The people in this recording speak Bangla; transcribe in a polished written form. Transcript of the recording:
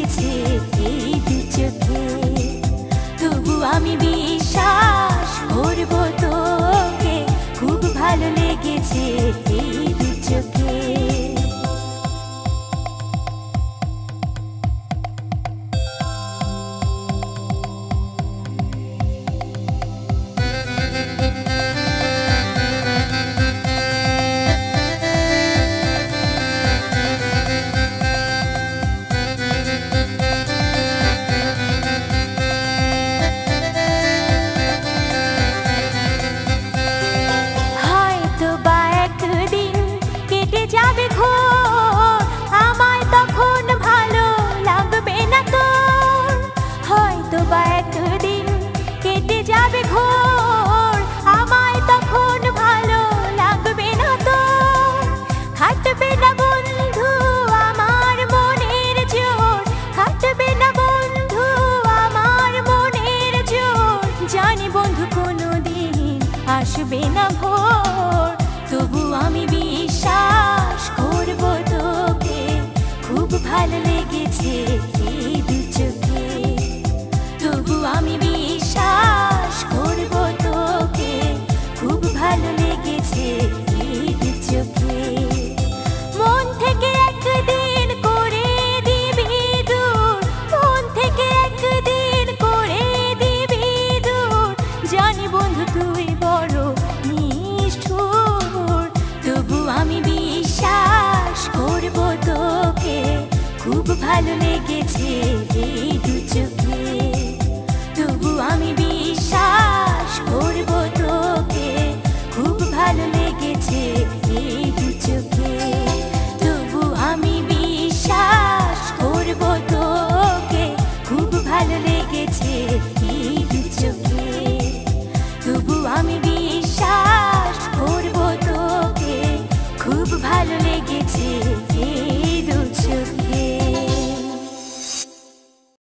লেগেছে এই দু চোখে। তবু আমি বিশ্বাস করব তোকে, খুব ভালো লেগেছে এই দু চোখে। আসবে না ভোর, তবু আমি বিশ্বাস করব তোকে, খুব ভালো লেগেছে এই দু চোখে। তবু আমি বিশ্বাস করব তোকে, খুব ভালো লেগেছে এই দু চোখে। মন থেকে একদিন করে দিবি দূর, মন থেকে একদিন করে দিবি দূর, জানি বন্ধু তুই বড় নিষ্ঠুর। তবু আমি বিশ্বাস করব তোকে, খুব ভালো লেগেছে